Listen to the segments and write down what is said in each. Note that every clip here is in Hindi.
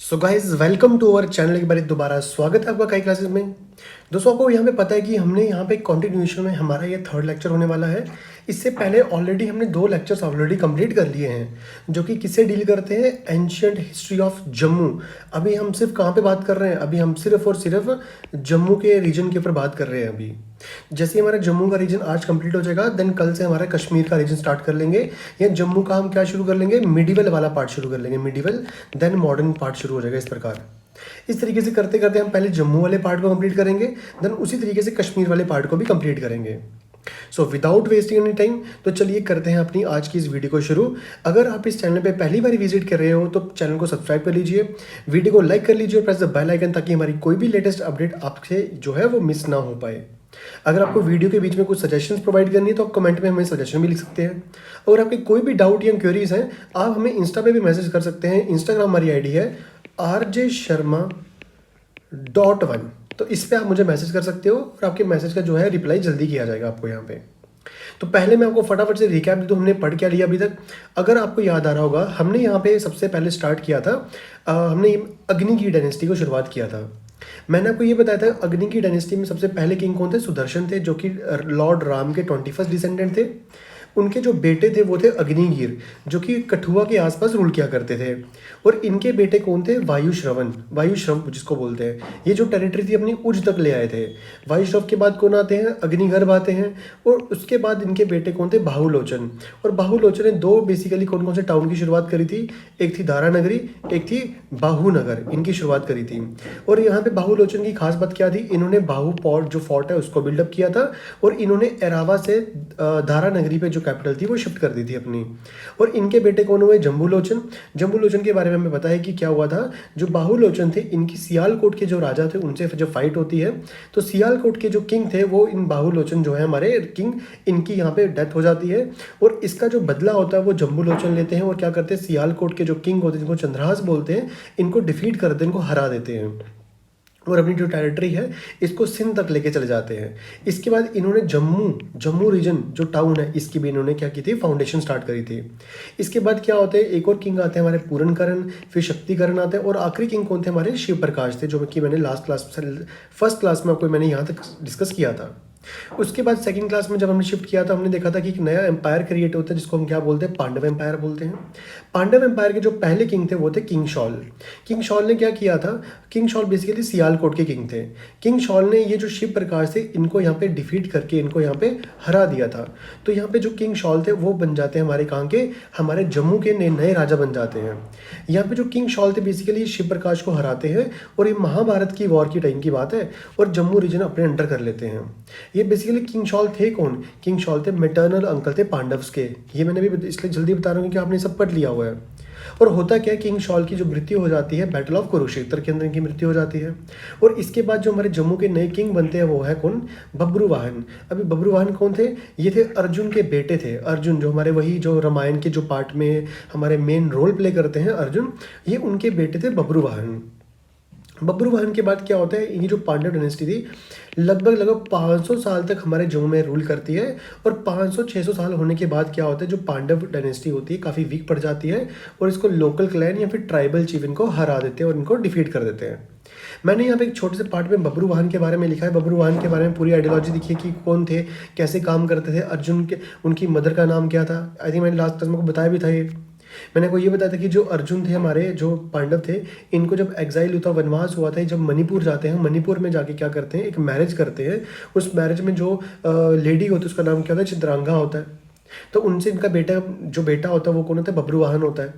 So guys welcome to our channel. एक बार दोबारा स्वागत है आपका कई क्लासेस में। दोस्तों आपको यहाँ पे पता है कि हमने यहाँ पे कंटिन्यूएशन में हमारा ये थर्ड लेक्चर होने वाला है। इससे पहले ऑलरेडी हमने 2 लेक्चर्स ऑलरेडी कंप्लीट कर लिए हैं जो कि किससे डील करते हैं, एंशियंट हिस्ट्री ऑफ जम्मू। अभी हम सिर्फ कहाँ पे बात कर रहे हैं, अभी हम सिर्फ और सिर्फ जम्मू के रीजन के ऊपर बात कर रहे हैं। अभी जैसे ही हमारा जम्मू का रीजन आज कंप्लीट हो जाएगा, देन कल से हमारा कश्मीर का रीजन स्टार्ट कर लेंगे। या जम्मू का हम क्या शुरू कर लेंगे, मिडिवल वाला पार्ट शुरू कर लेंगे, मिडिवल देन मॉडर्न पार्ट शुरू हो जाएगा। इस प्रकार इस तरीके से करते करते हम पहले जम्मू वाले पार्ट को कंप्लीट करेंगे, देन उसी तरीके से कश्मीर वाले पार्ट को भी कंप्लीट करेंगे। So without wasting any time तो चलिए करते हैं अपनी आज की इस वीडियो को शुरू। अगर आप इस चैनल पे पहली बार विजिट कर रहे हो तो चैनल को सब्सक्राइब कर लीजिए, वीडियो को लाइक कर लीजिए और प्रेस द बेल आइकन, ताकि हमारी कोई भी लेटेस्ट अपडेट आपसे जो है वो मिस ना हो पाए। अगर आपको वीडियो के बीच में कुछ सजेशंस प्रोवाइड करनी है तो आप कमेंट में हमें सजेशन भी लिख सकते हैं। और आपके कोई भी डाउट या क्वेरीज हैं आप हमें इंस्टा पे भी मैसेज कर सकते हैं। इंस्टाग्राम हमारी आईडी है rjsharma.1, तो इस पे आप मुझे मैसेज कर सकते हो और आपके मैसेज का जो है रिप्लाई जल्दी किया जाएगा आपको यहाँ पे। तो पहले मैं आपको फटाफट से रिकैप दे दूँ हमने पढ़ क्या लिया अभी तक। अगर आपको याद आ रहा होगा, हमने यहाँ पे सबसे पहले स्टार्ट किया था, हमने अग्नि की डायनेस्टी को शुरुआत किया था। मैंने आपको ये बताया था अग्नि की डायनेस्टी में सबसे पहले किंग कौन थे, सुदर्शन थे, जो कि लॉर्ड राम के 21st डिसेंडेंट थे। उनके जो बेटे थे वो थे अग्निगीर, जो कि कठुआ के आसपास रूल किया करते थे। और इनके बेटे कौन थे, वायुश्रवण, वायुश्रव जिसको बोलते हैं। ये जो टेरिटरी थी अपनी उच्च तक ले आए थे। वायुश्रव के बाद कौन आते हैं, अग्निगर्भ आते हैं। और उसके बाद इनके बेटे कौन थे, बाहुलोचन। और बाहुलोचन ने 2 बेसिकली कौन कौन से टाउन की शुरुआत करी थी, एक थी दारा नगरी, एक थी बाहुनगर, इनकी शुरुआत करी थी। और यहाँ पे बाहुलोचन की खास बात क्या थी, इन्होंने बाहु पोर्ट जो फोर्ट है उसको बिल्डअप किया था। और इन्होंने एरावा से दारा नगरी पे जो कैपिटल थी वो शिफ्ट कर दी थी अपनी। और इनके बेटे कौन हुए, जम्बूलोचन। जम्बूलोचन के बारे में हमें पता है कि क्या हुआ था, जो बाहुलोचन थे इनकी सियालकोट के जो राजा थे उनसे जब फाइट होती है तो सियालकोट के जो किंग थे वो इन बाहुलोचन जो है हमारे किंग, इनकी यहाँ पे डेथ हो जाती है। और इसका जो बदला होता है वो जम्बूलोचन लेते हैं और क्या करते हैं, सियालकोट के जो किंग होते हैं जिनको चंद्रहास बोलते हैं, इनको डिफीट कर देते हैं, इनको हरा देते हैं और अपनी जो टेरिटरी है इसको सिंध तक लेके चले जाते हैं। इसके बाद इन्होंने जम्मू रीजन जो टाउन है इसकी भी इन्होंने क्या की थी, फाउंडेशन स्टार्ट करी थी। इसके बाद क्या होते हैं, एक और किंग आते हैं हमारे पूरणकरण, फिर शक्तिकरण आते हैं। और आखिरी किंग कौन थे, हमारे शिव प्रकाश थे, जो कि मैंने फर्स्ट क्लास में आपको मैंने यहाँ तक डिस्कस किया था। उसके बाद सेकंड क्लास में जब हमने शिफ्ट किया था हमने देखा था कि एक नया एम्पायर क्रिएट होता है जिसको हम क्या बोलते हैं, पांडव एम्पायर बोलते हैं। पांडव एम्पायर के जो पहले किंग थे वो थे किंग शॉल। किंग शॉल ने क्या किया था, किंग शॉल बेसिकली सियालकोट के किंग थे। किंग शॉल ने ये जो शिव प्रकाश थे इनको यहाँ पे डिफीट करके इनको यहाँ पे हरा दिया था। तो यहाँ पे जो किंग शॉल थे वो बन जाते हैं हमारे कहाँ के, हमारे जम्मू के नए राजा बन जाते हैं। यहाँ पे जो किंग शॉल थे बेसिकली शिव प्रकाश को हराते हैं और ये महाभारत की वॉर की टाइम की बात है और जम्मू रीजन अपने अंडर कर लेते हैं। ये बेसिकली किंग शॉल थे कौन, किंग शॉल थे मैटरनल अंकल थे पांडव्स के। ये मैंने भी इसलिए जल्दी बता रहा हूँ कि आपने सब पढ़ लिया हुआ है। और होता क्या है, किंग शॉल की जो मृत्यु हो जाती है बैटल ऑफ कुरुक्षेत्र के अंदर इनकी मृत्यु हो जाती है। और इसके बाद जो हमारे जम्मू के नए किंग बनते हैं वो है कौन, बब्रुवाहन। अभी बब्रुवाहन कौन थे, ये थे अर्जुन के बेटे थे। अर्जुन जो हमारे वही जो रामायण के जो पार्ट में हमारे मेन रोल प्ले करते हैं अर्जुन, ये उनके बेटे थे बब्रुवाहन। बब्रुवाहन के बाद क्या होता है, ये जो पांडव डायनेस्टी थी लगभग 500 साल तक हमारे जम्मू में रूल करती है। और 500-600 साल होने के बाद क्या होता है, जो पांडव डायनेस्टी होती है काफ़ी वीक पड़ जाती है और इसको लोकल क्लैन या फिर ट्राइबल चीफ इनको हरा देते हैं और इनको डिफीट कर देते हैं। मैंने यहाँ पे एक छोटे से पार्ट में बब्रुवाहन के बारे में लिखा है। बब्रुवाहन के बारे में पूरी आइडियोलॉजी लिखी है कि कौन थे, कैसे काम करते थे, अर्जुन के उनकी मदर का नाम क्या था। आई थिंक मैंने लास्ट क्लास में बताया भी था ये। मैंने आपको ये बताया था कि जो अर्जुन थे हमारे जो पांडव थे, इनको जब एग्जाइल हुआ, वनवास हुआ था, जब मणिपुर जाते हैं, मणिपुर में जाके क्या करते हैं, एक मैरिज करते हैं। उस मैरिज में जो लेडी होती है उसका नाम क्या होता है, चित्रांगा होता है। तो उनसे इनका बेटा होता है वो कौन होता है, बब्रुवाहन होता है।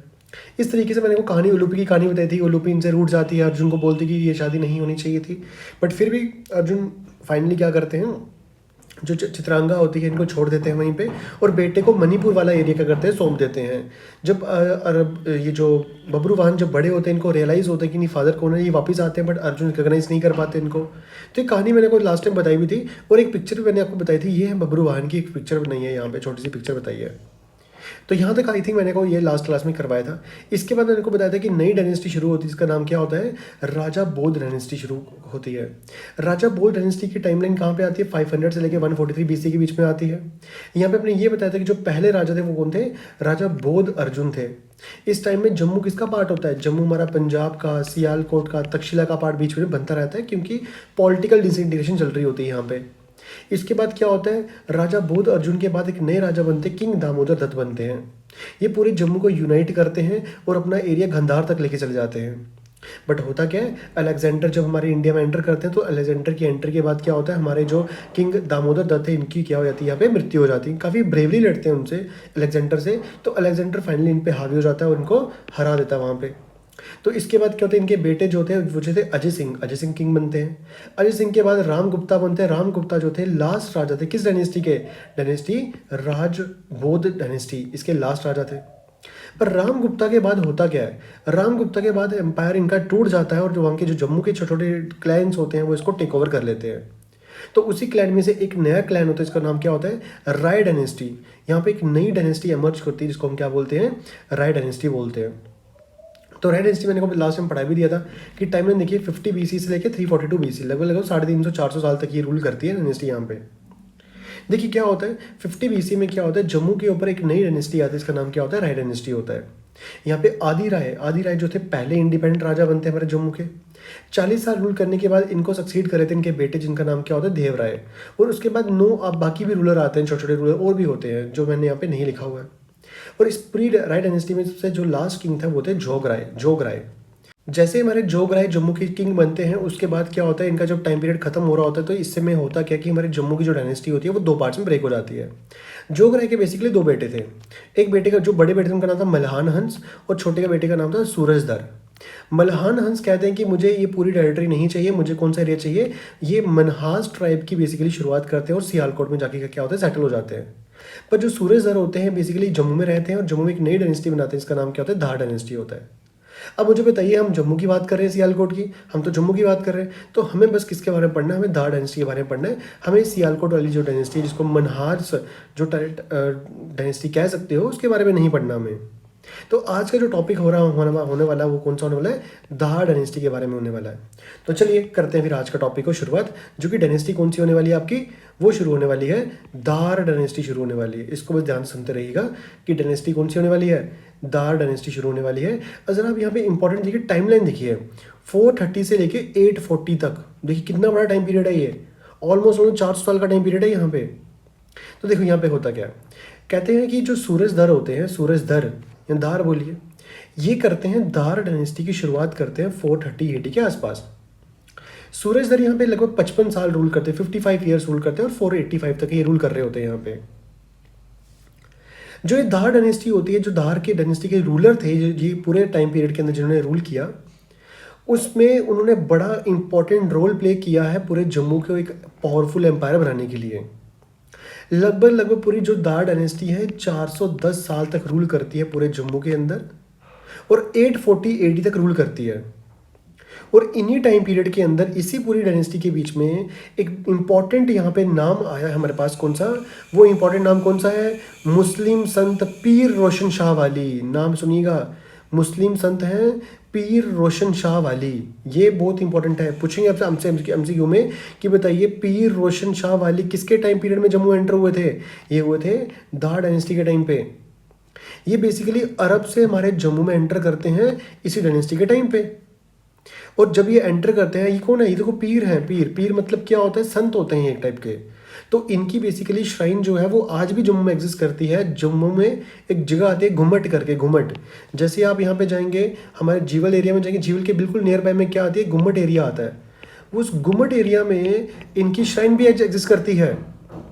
इस तरीके से मैंने को कहानी उलूपी की कहानी बताई थी। उलूपी इनसे रूठ जाती है, अर्जुन को बोलती कि ये शादी नहीं होनी चाहिए थी, बट फिर भी अर्जुन फाइनली क्या करते हैं, जो चित्रांगा होती है इनको छोड़ देते हैं वहीं पे और बेटे को मणिपुर वाला एरिया क्या करते हैं, सौंप देते हैं। जब ये जो बब्रुवाहन जब बड़े होते हैं इनको रियलाइज़ होता है कि नहीं फादर कौन है, ये वापस आते हैं बट अर्जुन रिकॉग्नाइज नहीं कर पाते इनको। तो ये कहानी मैंने को लास्ट टाइम बताई हुई थी और एक पिक्चर भी मैंने आपको बताई थी, ये है बब्रुवाहन की एक पिक्चर बनाई है, यहाँ पे छोटी सी पिक्चर बताई है। तो यहाँ तक आई थिंक मैंने को ये लास्ट क्लास में करवाया था। इसके बाद मैंने को बताया था कि नई डायनेस्टी शुरू होती है, इसका नाम क्या होता है, राजा बोध डायनेस्टी शुरू होती है। राजा बोध डायनेस्टी की टाइमलाइन कहाँ पे आती है, 500 से लेकर 143 BC के बीच में आती है। यहाँ पे अपने ये बताया था कि जो पहले राजा थे वो कौन थे, राजा बोध अर्जुन थे। इस टाइम में जम्मू किसका पार्ट होता है, जम्मू हमारा पंजाब का, सियालकोट का, तक्षशिला का पार्ट बीच में बनता रहता है, क्योंकि पॉलिटिकल डिसइंटीग्रेशन चल रही होती है यहाँ पे। इसके बाद क्या होता है, राजा बोध अर्जुन के बाद एक नए राजा बनते, किंग दामोदर दत्त बनते हैं। ये पूरे जम्मू को यूनाइट करते हैं और अपना एरिया गंधार तक लेके चले जाते हैं। बट होता क्या है, अलेक्जेंडर जब हमारे इंडिया में एंटर करते हैं तो अलेक्जेंडर की एंट्री के बाद क्या होता है, हमारे जो किंग दामोदर दत्त है इनकी क्या हो जाती है, यहाँ पे मृत्यु हो जाती है। काफ़ी ब्रेवली लड़ते हैं उनसे, अलेक्जेंडर से, तो अलेक्जेंडर फाइनली इन पे हावी हो जाता है और उनको हरा देता है वहाँ पे। तो इसके बाद क्या होता है, इनके बेटे जो थे वो जो थे अजय सिंह किंग बनते हैं। अजय सिंह के बाद राम गुप्ता बनते हैं। राम गुप्ता जो थे लास्ट राजा थे किस डायनेस्टी के, डायनेस्टी राजबोध डायनेस्टी, इसके लास्ट राजा थे। पर राम गुप्ता के बाद होता क्या है, राम गुप्ता के बाद एम्पायर इनका टूट जाता है और जो वहाँ के जो जम्मू के छोटे छोटे क्लैंस होते हैं वो इसको टेक ओवर कर लेते हैं। तो उसी क्लैन में से एक नया क्लैन होता है, इसका नाम क्या होता है, राय डायनेस्टी। यहाँ पे एक नई डायनेस्टी एमर्ज करती है जिसको हम क्या बोलते हैं, राय डायनेस्टी बोलते हैं। तो राय डायनेस्टी मैंने को लास्ट टाइम पढ़ा भी दिया था कि टाइमलाइन देखिए 50 BC से लेकर 342 BC, लगभग लगभग 350-400 साल तक ये रूल करती है डायनेस्टी यहाँ पे। देखिए क्या होता है, 50 BC में क्या होता है, जम्मू के ऊपर एक नई डायनेस्टी आती है, इसका नाम क्या होता है, राय डायनेस्टी होता है। यहाँ पे आदि राय जो थे पहले इंडिपेंडेंट राजा बनते हैं हमारे जम्मू के। 40 साल रूल करने के बाद इनको सक्सीड करे थे इनके बेटे जिनका नाम क्या होता है, देव राय। और उसके बाद 9 अब बाकी भी रूलर आते हैं, छोटे छोटे रूलर और भी होते हैं जो मैंने यहाँ पे नहीं लिखा हुआ है। और इस पूरी राय डायनेस्टी में सबसे जो लास्ट किंग था वो थे जोग राय। जैसे हमारे जोग राय जम्मू के किंग बनते हैं उसके बाद क्या होता है, इनका जब टाइम पीरियड खत्म हो रहा होता है तो इससे में होता क्या कि हमारे जम्मू की जो डायनेस्टी होती है वो 2 पार्ट्स में ब्रेक हो जाती है। जोग राय के बेसिकली 2 बेटे थे। एक बेटे का जो बड़े बेटे थे उनका नाम था मल्हान हंस और छोटे का बेटे का नाम था सूरजधर। मल्हान हंस कहते हैं कि मुझे ये पूरी टेरिटरी नहीं चाहिए, मुझे कौन सा एरिया चाहिए, ये मनहास ट्राइब की बेसिकली शुरुआत करते हैं और सियालकोट में जाके क्या होता है, सेटल हो जाते हैं। पर जो सूरजधर होते हैं बेसिकली जम्मू में रहते हैं और जम्मू में एक नई डायनेस्टी बनाते हैं, इसका नाम क्या होता है, धार डायनेस्टी होता है। अब मुझे बताइए, हम जम्मू की बात कर रहे हैं, सियालकोट की, हम तो जम्मू की बात कर रहे हैं, तो हमें बस किसके बारे में पढ़ना है, हमें धार डायनेस्टी के बारे में पढ़ना है। हमें सियालकोट वाली जो डायनेस्टी है जिसको मनहास जो डायनेस्टी कह सकते हो उसके बारे में नहीं पढ़ना हमें। तो आज का जो टॉपिक होने वाला है वो कौन सा होने वाला है, धार डायनेस्टी के बारे में होने वाला है। तो चलिए करते हैं फिर आज का टॉपिक को शुरुआत। जो कि डायनेस्टी कौन सी होने वाली है आपकी, वो शुरू होने वाली है, धार डायनेस्टी शुरू होने वाली है। इसको बस ध्यान से सुनते रहिएगा कि डायनेस्टी कौन सी होने वाली है, धार डायनेस्टी शुरू होने वाली है। अगर आप यहाँ पे इंपॉर्टेंट देखिए टाइमलाइन देखिए, 430 से लेके 840 तक, देखिए कितना बड़ा टाइम पीरियड है ये, ऑलमोस्ट 400 साल का टाइम पीरियड है यहाँ पे। तो देखो यहाँ पे होता क्या है, कहते हैं कि जो सूरजधर होते हैं, सूरजधर या धार बोलिए, ये करते हैं धार डायनेस्टी की शुरुआत करते हैं 430 AD के आसपास। सूरजधर यहाँ पे लगभग 55 साल रूल करते हैं, 55 ईयर्स रूल करते हैं और 485 तक ये रूल कर रहे होते हैं यहाँ पे। जो ये धार डायनेस्टी होती है, जो धार के डायनेस्टी के रूलर थे ये पूरे टाइम पीरियड के अंदर जिन्होंने रूल किया, उसमें उन्होंने बड़ा इंपॉर्टेंट रोल प्ले किया है पूरे जम्मू को एक पावरफुल एम्पायर बनाने के लिए। लगभग पूरी जो धार डायनेस्टी है 410 साल तक रूल करती है पूरे जम्मू के अंदर और 840 AD तक रूल करती है। और इन्हीं टाइम पीरियड के अंदर इसी पूरी डायनेस्टी के बीच में एक इम्पॉर्टेंट यहाँ पे नाम आया है हमारे पास, कौन सा, वो इम्पॉर्टेंट नाम कौन सा है, मुस्लिम संत पीर रोशन शाह वाली। नाम सुनिएगा, मुस्लिम संत हैं पीर रोशन शाह वाली। ये बहुत इंपॉर्टेंट है, पूछेंगे आपसे हमसे MCQ में कि बताइए पीर रोशन शाह वाली किसके टाइम पीरियड में जम्मू एंटर हुए थे, ये हुए थे धार डायनेस्टी के टाइम पे। ये बेसिकली अरब से हमारे जम्मू में एंटर करते हैं इसी डायनेस्टी के टाइम पे। और जब ये एंटर करते हैं, ये कौन है, ये देखो पीर हैं, पीर मतलब क्या होता है, संत होते हैं एक टाइप के। तो इनकी बेसिकली श्राइन जो है वो आज भी जम्मू में एग्जिस्ट करती है। जम्मू में एक जगह आती है घुमट करके, घुमट, जैसे आप यहाँ पे जाएंगे हमारे जीवल एरिया में जाएंगे, जीवल के बिल्कुल नियर बाय में क्या आती है, घुमट एरिया आता है। उस घुमट एरिया में इनकी श्राइन भी एग्जिस्ट करती है।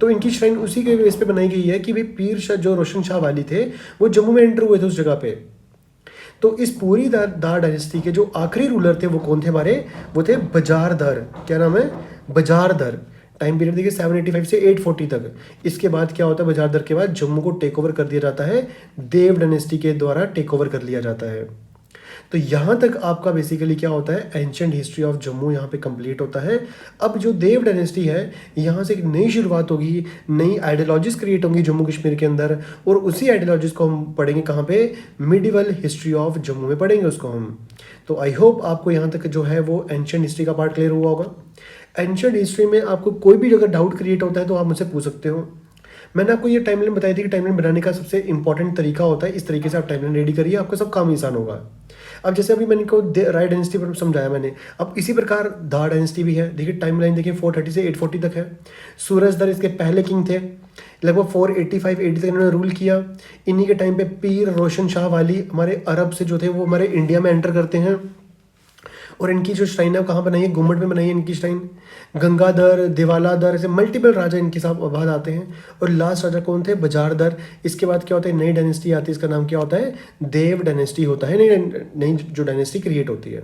तो इनकी श्राइन उसी के बेस पे बनाई गई है कि भाई पीर शाह जो रोशन शाह वाली थे वो जम्मू में एंटर हुए थे उस जगह पे। तो इस पूरी धार डायनेस्टी के जो आखिरी रूलर थे वो कौन थे हमारे, वो थे बजारधर। क्या नाम है, बजारधर। टाइम पीरियड देखिए 785 से 840 तक। इसके बाद क्या होता है, बजारधर के बाद जम्मू को टेक ओवर कर दिया जाता है, देव डायनेस्टी के द्वारा टेक ओवर कर लिया जाता है। तो यहाँ तक आपका बेसिकली क्या होता है, एंशिएंट हिस्ट्री ऑफ जम्मू यहाँ पे कंप्लीट होता है। अब जो देव डायनेस्टी है, यहाँ से एक नई शुरुआत होगी, नई आइडियोलॉजीज क्रिएट होंगी जम्मू कश्मीर के अंदर, और उसी आइडियोलॉजीज को हम पढ़ेंगे कहाँ पे, मिडिवल हिस्ट्री ऑफ जम्मू में पढ़ेंगे उसको हम। तो आई होप आपको यहाँ तक जो है वो एंशिएंट हिस्ट्री का पार्ट क्लियर हुआ होगा। एंशिएंट हिस्ट्री में आपको कोई भी अगर डाउट क्रिएट होता है तो आप मुझसे पूछ सकते हो। मैंने आपको ये टाइमलाइन बताई थी कि टाइमलाइन बनाने का सबसे इंपॉर्टेंट तरीका होता है, इस तरीके से आप टाइमलाइन रेडी करिए, आपका सब काम आसान होगा। अब जैसे अभी मैंने को राय डायनेस्टी पर समझाया मैंने, अब इसी प्रकार दा डायनेस्टी भी है। देखिए टाइमलाइन देखिए 430 से 840 तक है। सूरजदर इसके पहले किंग थे, लगभग 485-80 तक इन्होंने रूल किया। इन्हीं के टाइम पे पीर रोशन शाह वाली हमारे अरब से जो थे वो हमारे इंडिया में एंटर करते हैं, और इनकी जो श्राइन है वो कहाँ बनाई है, गुम्मट में बनाई है इनकी श्राइन। गंगाधर, दिवालाधर, ऐसे मल्टीपल राजा इनके साथ बाद आते हैं। और लास्ट राजा कौन थे, बजारदर। इसके बाद क्या होता है, नई डायनेस्टी आती है, इसका नाम क्या होता है, देव डायनेस्टी होता है, नई जो डायनेस्टी क्रिएट होती है।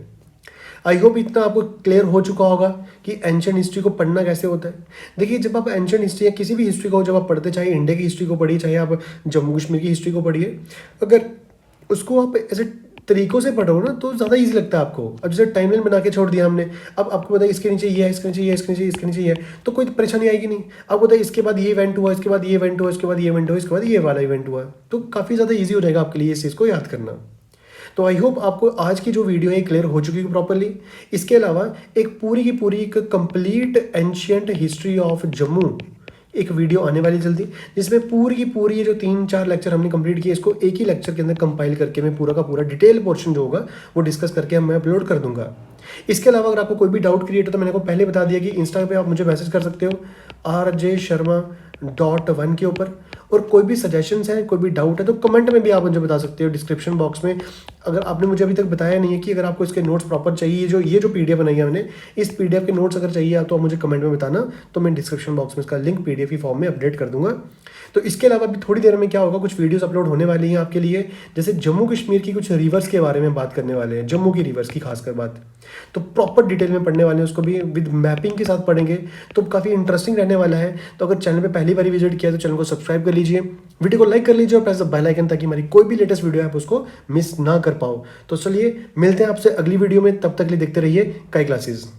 आई होप इतना आपको क्लियर हो चुका होगा कि एंशिएंट हिस्ट्री को पढ़ना कैसे होता है। देखिए जब आप एंशिएंट हिस्ट्री या किसी भी हिस्ट्री को जब आप पढ़ते, चाहे इंडिया की हिस्ट्री को पढ़िए, चाहे आप जम्मू कश्मीर की हिस्ट्री को पढ़िए, अगर उसको आप ऐसे तरीकों से पढ़ो ना तो ज़्यादा इजी लगता है आपको। अब जैसे टाइमलाइन बना के छोड़ दिया हमने, अब आपको पता है इसके नीचे ये है, इसके नीचे ये है, इसके नीचे इसके नीचे ये है, तो कोई परेशानी आएगी नहीं। आपको पता है इसके बाद ये इवेंट हुआ, इसके बाद ये इवेंट हुआ, इसके बाद ये इवेंट हुआ, इसके बाद ये वाला इवेंट हुआ, तो काफ़ी ज़्यादा ईजी हो जाएगा आपके लिए इस चीज़ को याद करना। तो आई होप आपको आज की जो वीडियो है क्लियर हो चुकी है प्रॉपरली। इसके अलावा एक पूरी की पूरी एक complete ancient history of Jammu एक वीडियो आने वाली जल्दी, जिसमें पूरी की पूरी ये जो 3-4 लेक्चर हमने कंप्लीट किए, इसको एक ही लेक्चर के अंदर कंपाइल करके मैं पूरा का पूरा डिटेल पोर्शन जो होगा वो डिस्कस करके मैं अपलोड कर दूंगा। इसके अलावा अगर आपको कोई भी डाउट क्रिएट हो तो मैंने को पहले बता दिया कि इंस्टा पे आप मुझे मैसेज कर सकते हो RJ Sharma.1 के ऊपर, और कोई भी सजेशंस है, कोई भी डाउट है तो कमेंट में भी आप मुझे बता सकते हो, डिस्क्रिप्शन बॉक्स में। अगर आपने मुझे अभी तक बताया नहीं है कि अगर आपको इसके नोट्स प्रॉपर चाहिए, ये जो PDF बनाई है मैंने, इस PDF के नोट्स अगर चाहिए तो आप मुझे कमेंट में बताना, तो मैं डिस्क्रिप्शन बॉक्स में इसका लिंक PDF की फॉर्म में अपडेट कर दूंगा। तो इसके अलावा अभी थोड़ी देर में क्या होगा, कुछ वीडियोस अपलोड होने वाली हैं आपके लिए, जैसे जम्मू कश्मीर की कुछ रिवर्स के बारे में बात करने वाले हैं, जम्मू की रिवर्स की खासकर बात, तो प्रॉपर डिटेल में पढ़ने वाले हैं, उसको भी विद मैपिंग के साथ पढ़ेंगे, तो काफ़ी इंटरेस्टिंग रहने वाला है। तो अगर चैनल पे पहली बार विजिट किया तो चैनल को सब्सक्राइब कर लीजिए, वीडियो को लाइक कर लीजिए और प्रेस द बेल आइकन, ताकि हमारी कोई भी लेटेस्ट वीडियो है आप उसको मिस ना कर पाओ। तो चलिए मिलते हैं आपसे अगली वीडियो में, तब तक के लिए देखते रहिए काई क्लासेस।